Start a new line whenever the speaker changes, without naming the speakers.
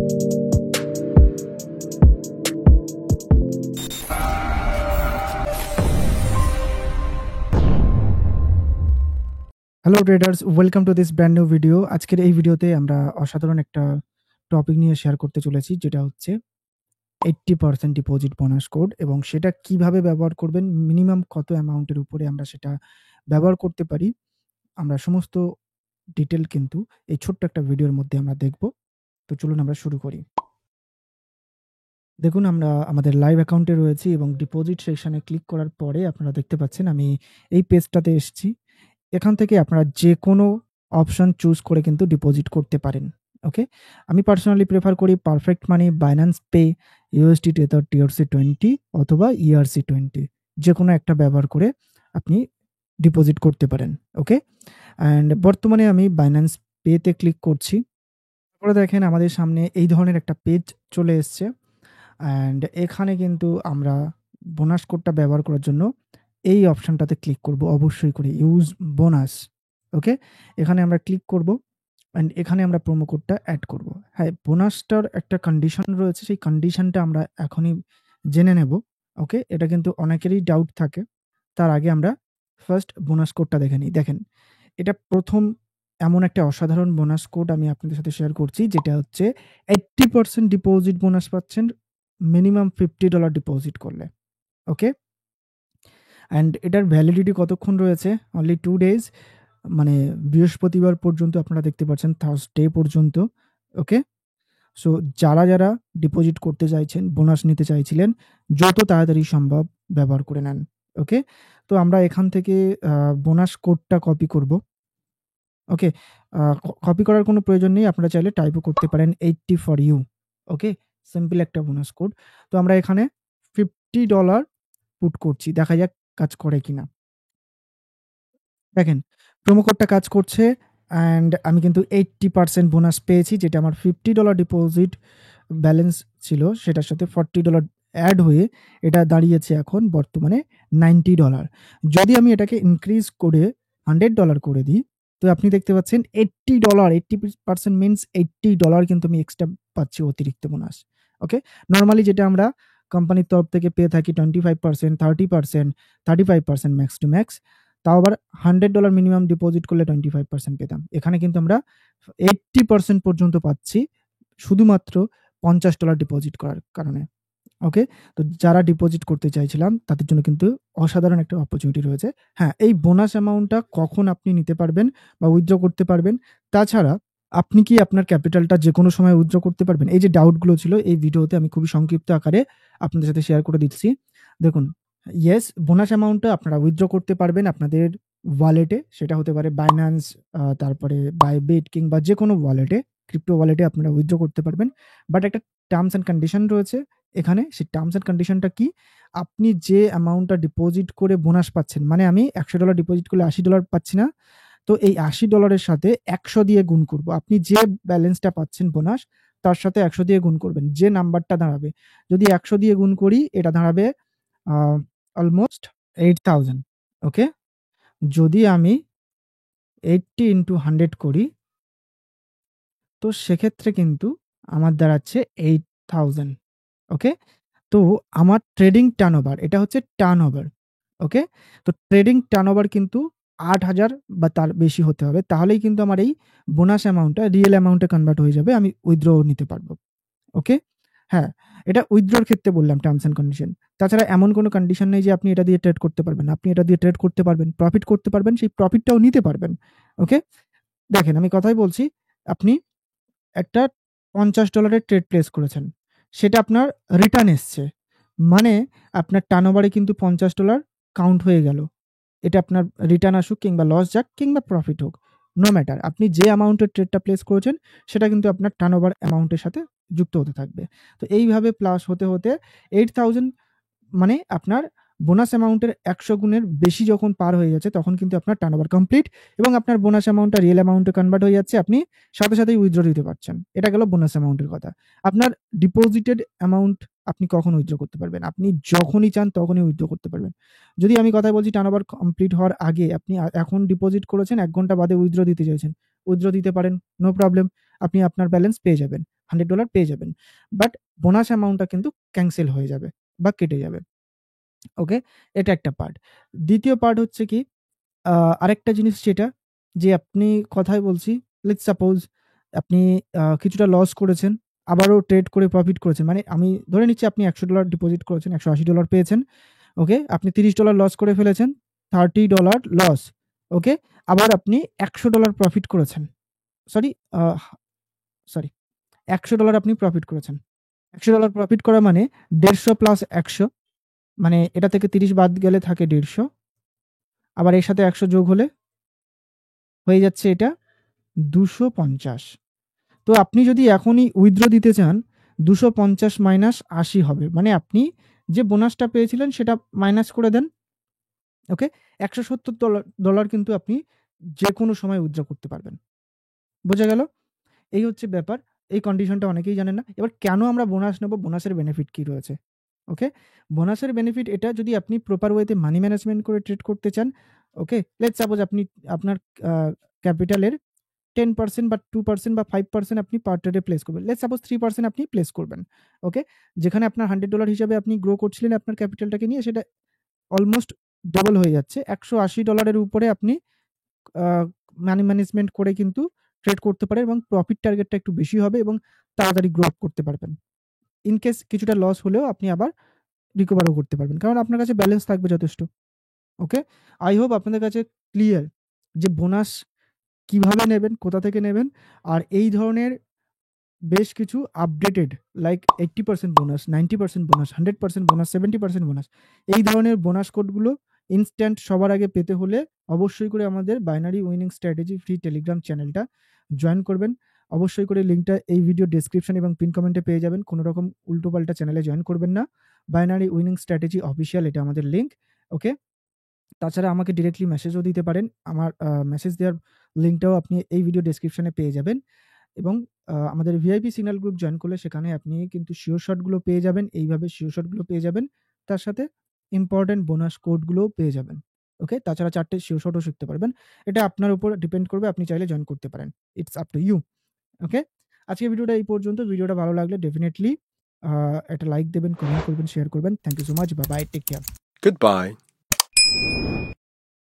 Hello traders, welcome to this brand new video. আজকের এই ভিডিওতে আমরা অসাধারণ একটা টপিক নিয়ে শেয়ার করতে চলেছি, যেটা হচ্ছে 80% ডিপোজিট বোনাস কোড, এবং সেটা কিভাবে ব্যবহার করবেন, মিনিমাম কত অ্যামাউন্টের উপরে আমরা সেটা ব্যবহার করতে পারি। আমরা সমস্ত ডিটেল কিন্তু এই ছোট্ট একটা ভিডিওর মধ্যে আমরা দেখব। তো চলুন আমরা শুরু করি। দেখুন, আমরা আমাদের লাইভ অ্যাকাউন্টে রয়েছি এবং ডিপোজিট সেকশনে ক্লিক করার পরে আপনারা দেখতে পাচ্ছেন আমি এই পেজটাতে এসেছি। এখান থেকে আপনারা যেকোনো অপশন চুজ করে কিন্তু ডিপোজিট করতে পারেন। ওকে? আমি পার্সোনালি প্রেফার করি পারফেক্ট মানি, বাইন্যান্স পে, USD টেথর TRC20 অথবা ERC20, যেকোনো একটা ব্যবহার করে আপনি ডিপোজিট করতে পারেন। ওকে? অ্যান্ড বর্তমানে আমি বাইন্যান্স পেতে ক্লিক করছি। তারপরে দেখেন আমাদের সামনে এই ধরনের একটা পেজ চলে এসছে, অ্যান্ড এখানে কিন্তু আমরা বোনাস কোডটা ব্যবহার করার জন্য এই অপশনটাতে ক্লিক করব অবশ্যই করে, ইউজ বোনাস। ওকে? এখানে আমরা ক্লিক করব অ্যান্ড এখানে আমরা প্রোমো কোডটা অ্যাড করব। হ্যাঁ, বোনাসটার একটা কন্ডিশন রয়েছে, সেই কন্ডিশনটা আমরা এখনই জেনে নেব। ওকে? এটা কিন্তু অনেকেরই ডাউট থাকে। তার আগে আমরা ফার্স্ট বোনাস কোডটা দেখে নিই। দেখেন, এটা প্রথম এমন একটা অসাধারণ বোনাস কোড আমি আপনাদের সাথে শেয়ার করছি, যেটা হচ্ছে 80% ডিপোজিট বোনাস পাচ্ছেন মিনিমাম $50 ডিপোজিট করলে। ওকে? অ্যান্ড এটার ভ্যালিডিটি কতক্ষণ রয়েছে? অনলি 2 ডেজ, মানে বৃহস্পতিবার পর্যন্ত আপনারা দেখতে পাচ্ছেন, থার্সডে পর্যন্ত। ওকে? সো যারা ডিপোজিট করতে চাইছেন, বোনাস নিতে চাইছিলেন, যত তাড়াতাড়ি সম্ভব ব্যবহার করে নেন। ওকে? তো আমরা এখান থেকে বোনাস কোডটা কপি করব। ওকে? কপি করার কোনো প্রয়োজন নেই। আপনারা চাইলে টাইপও করতে পারেন 80 ফর ইউ। ওকে? সিম্পল একটা বোনাস কোড। তো আমরা এখানে $50 পুট করছি। দেখা যাক কাজ করে কিনা। দেখেন, প্রোমো কোডটা কাজ করছে, অ্যান্ড আমি কিন্তু 80% বোনাস পেয়েছি, যেটা আমার $50 ডিপোজিট ব্যালেন্স ছিল, সেটার সাথে $40 অ্যাড হয়ে এটা দাঁড়িয়েছে এখন বর্তমানে $90। যদি আমি এটাকে ইনক্রিজ করে $100 করে দিই, তো আপনি দেখতে পাচ্ছেন $80, 80% মিনস $80 কিন্তু আমি এক্সট্রা পাচ্ছি অতিরিক্ত বোনাস। ওকে? নরমালি যেটা আমরা কোম্পানির তরফ থেকে পেয়ে থাকি 25%, 30%, 35% ম্যাক্স টু ম্যাক্স। তাও আবার $100 মিনিমাম ডিপোজিট করলে 25% পেতাম। এখানে কিন্তু আমরা 80% পর্যন্ত পাচ্ছি শুধুমাত্র $50 ডিপোজিট করার কারণে। ওকে? তো যারা ডিপোজিট করতে চাইছিলাম তাদের জন্য কিন্তু অসাধারণ একটা অপরচুনিটি রয়েছে। হ্যাঁ, এই বোনাস অ্যামাউন্টটা কখন আপনি নিতে পারবেন বা উইথড্র করতে পারবেন? তাছাড়া আপনি কি আপনার ক্যাপিটালটা যেকোনো সময় উইথড্র করতে পারবেন? এই যে ডাউটগুলো ছিল, এই ভিডিওতে আমি খুবই সংক্ষিপ্ত আকারে আপনাদের সাথে শেয়ার করে দিচ্ছি। দেখুন, ইয়েস, বোনাস অ্যামাউন্টটা আপনারা উইথড্র করতে পারবেন আপনাদের ওয়ালেটে। সেটা হতে পারে বাইন্যান্স, তারপরে বাইবিট কিংবা যেকোনো ওয়ালেটে, ক্রিপ্টো ওয়ালেটে আপনারা উইথড্র করতে পারবেন। বাট একটা টার্মস অ্যান্ড কন্ডিশন রয়েছে এখানে। সেই টার্মস অ্যান্ড কন্ডিশনটা কি? আপনি যে অ্যামাউন্টটা ডিপোজিট করে বোনাস পাচ্ছেন, মানে আমি $100 ডিপোজিট করলে $80 পাচ্ছি না। তো এই $80 এর সাথে 100 দিয়ে গুণ করব। আপনি যে ব্যালেন্সটা পাচ্ছেন বোনাস, তার সাথে 100 দিয়ে গুণ করবেন। যে নাম্বারটা দাঁড়াবে। যদি 100 দিয়ে গুণ করি, এটা দাঁড়াবে আ অলমোস্ট 8000। ওকে? যদি আমি 80 ইনটু 100 করি, তো সেক্ষেত্রে কিন্তু আমার দাঁড়াচ্ছে 8000। ওকে? তো আমার ট্রেডিং টার্নওভার, এটা হচ্ছে টার্নওভার। ওকে? তো ট্রেডিং টার্নওভার কিন্তু ৮,০০০ বা তার বেশি হতে হবে। তাহলেই কিন্তু আমার এই বোনাস অ্যামাউন্টটা রিয়েল অ্যামাউন্টে কনভার্ট হয়ে যাবে। আমি উইথড্র নিতে পারব। ওকে? হ্যাঁ, এটা উইথড্রর ক্ষেত্রে বললাম টার্মস অ্যান্ড কন্ডিশন। তাছাড়া এমন কোনো কন্ডিশন নেই যে আপনি এটা দিয়ে ট্রেড করতে পারবেন না। আপনি এটা দিয়ে ট্রেড করতে পারবেন, প্রফিট করতে পারবেন, সেই প্রফিটটাও নিতে পারবেন। ওকে? দেখেন, আমি কথাই বলছি, আপনি একটা $50 এর ট্রেড প্লেস করেছেন। সেটা আপনার রিটার্ন এসছে। মানে আপনার টার্নওভারে কিন্তু $50 কাউন্ট হয়ে গেল। এটা আপনার রিটার্ন আসুক কিংবা লস যাক কিংবা প্রফিট হোক, নো ম্যাটার। আপনি যে অ্যামাউন্টের ট্রেডটা প্লেস করেছেন, সেটা কিন্তু আপনার টার্নওভার অ্যামাউন্টের সাথে যুক্ত হতে থাকবে। তো এইভাবে প্লাস হতে 8000, মানে আপনার বোনাস অ্যামাউন্টের ১০০ গুণের বেশি যখন পার হয়ে যাচ্ছে, তখন কিন্তু আপনার টার্নওভার কমপ্লিট এবং আপনার বোনাস অ্যামাউন্টটা রিয়েল অ্যামাউন্টে কনভার্ট হয়ে যাচ্ছে। আপনি সাথেই উইথড্র দিতে পারছেন। এটা গেল বোনাস অ্যামাউন্টের কথা। আপনার ডিপোজিটেড অ্যামাউন্ট আপনি কখন উইথড্র করতে পারবেন? আপনি যখনই চান তখনই উইথড্র করতে পারবেন। যদি আমি কথায় বলছি, টার্নওভার কমপ্লিট হওয়ার আগে আপনি এখন ডিপোজিট করেছেন, ১ ঘন্টা বাদে উইথড্র দিতে চাইছেন। উইথড্র দিতে পারেন, নো প্রবলেম। আপনি আপনার ব্যালেন্স পেয়ে যাবেন। $100 পেয়ে যাবেন। বাট বোনাস অ্যামাউন্টটা কিন্তু ক্যানসেল হয়ে যাবে বা কেটে যাবে। ওকে? এটা একটা পার্ট। দ্বিতীয় পার্ট হচ্ছে কি আরেকটা জিনিস যেটা যে আপনি কথায় বলছি, লেটস সাপোজ আপনি কিছুটা লস করেছেন, আবারও ট্রেড করে প্রফিট করেছেন। মানে আমি ধরে নিচ্ছি আপনি $100 ডিপোজিট করেছেন, $180 পেয়েছেন। ওকে? আপনি $30 লস করে ফেলেছেন, $30 লস। ওকে? আবার আপনি $100 প্রফিট করেছেন। সরি আ সরি $100 আপনি প্রফিট করেছেন। $100 প্রফিট করা মানে 150 প্লাস 100 মানে এটা থেকে 30 বাদ গেলে থাকে 150 আবার এর সাথে 100 যোগ হলে হয়ে যাচ্ছে এটা 250। তো আপনি যদি এখনই উইথড্র দিতে চান 250 মাইনাস 80 হবে। মানে আপনি যে বোনাসটা পেয়েছিলেন সেটা মাইনাস করে দেন। ওকে? $170 কিন্তু আপনি যেকোনো সময় উইথড্র করতে পারবেন। বোঝা গেল? এই হচ্ছে ব্যাপার। এই কন্ডিশনটা অনেকেই জানেন না। এবার কেন আমরা বোনাস নেব? বোনাসের বেনিফিট কি রয়েছে? ওকে? বোনাসের বেনিফিট এটা যদি আপনি প্রপার ওয়েতে মানি ম্যানেজমেন্ট করে ট্রেড করতে চান, ওকে? লেটস সাপোজ আপনি আপনার আ ক্যাপিটালের 10% বা 2% বা 5% আপনি পার ট্রেডে প্লেস করবেন। লেটস সাপোজ 3% আপনি প্লেস করবেন। ওকে? যেখানে আপনার $100 হিসাবে আপনি গ্রো করছিলেন আপনার ক্যাপিটালটাকে নিয়ে সেটা অলমোস্ট ডবল হয়ে যাচ্ছে। $180 এর উপরে আপনি আ মানি ম্যানেজমেন্ট করে কিন্তু ট্রেড করতে পারেন এবং প্রফিট টার্গেটটা একটু বেশি হবে এবং তাড়াতাড়ি গ্রো আপ করতে পারবেন। ইন কেস কিছুটা লস হলেও আপনি আবার রিকভারও করতে পারবেন। কারণ আপনার কাছে ব্যালেন্স থাকবে যথেষ্ট। ওকে? আই হোপ আপনাদের কাছে ক্লিয়ার যে বোনাস কিভাবে নেবেন, কোথা থেকে নেবেন। আর এই ধরনের বেশ কিছু updated like 80% bonus, 90% bonus, 100% bonus, 70% bonus এই ধরনের বোনাস কোডগুলো ইনস্ট্যান্ট সবার আগে পেতে হলে অবশ্যই করে আমাদের binary winning strategy free Telegram চ্যানেলটা জয়েন করবেন। অবশ্যই করে লিঙ্কটা এই ভিডিও ডেসক্রিপশন এবং পিন কমেন্টে পেয়ে যাবেন। কোনো রকম উল্টোপাল্টা চ্যানেলে জয়েন করবেন না। বাইনারি উইনিং স্ট্র্যাটেজি অফিসিয়াল এটা আমাদের লিঙ্ক। ওকে? তাছাড়া আমাকে ডিরেক্টলি মেসেজও দিতে পারেন। আমার মেসেজ দেওয়ার লিঙ্কটাও আপনি এই ভিডিও ডেসক্রিপশনে পেয়ে যাবেন। এবং আমাদের ভিআইপি সিগন্যাল গ্রুপ জয়েন করলে সেখানে আপনি কিন্তু শিওর শটগুলো পেয়ে যাবেন। এইভাবে শিওর শটগুলো পেয়ে যাবেন। তার সাথে ইম্পোর্টেন্ট বোনাস কোডগুলোও পেয়ে যাবেন। ওকে? তাছাড়া ৪ টে শিওর শটও শিখতে পারবেন। এটা আপনার উপর ডিপেন্ড করবে। আপনি চাইলে জয়েন করতে পারেন। It's up to you. Okay? আজকের ভিডিওটা এই পর্যন্ত। ভিডিওটা ভালো লাগলে ডেফিনিটলি আ একটা লাইক দেবেন, কমেন্ট করবেন, শেয়ার করবেন। Thank you so much. Bye bye. Take care.
Goodbye.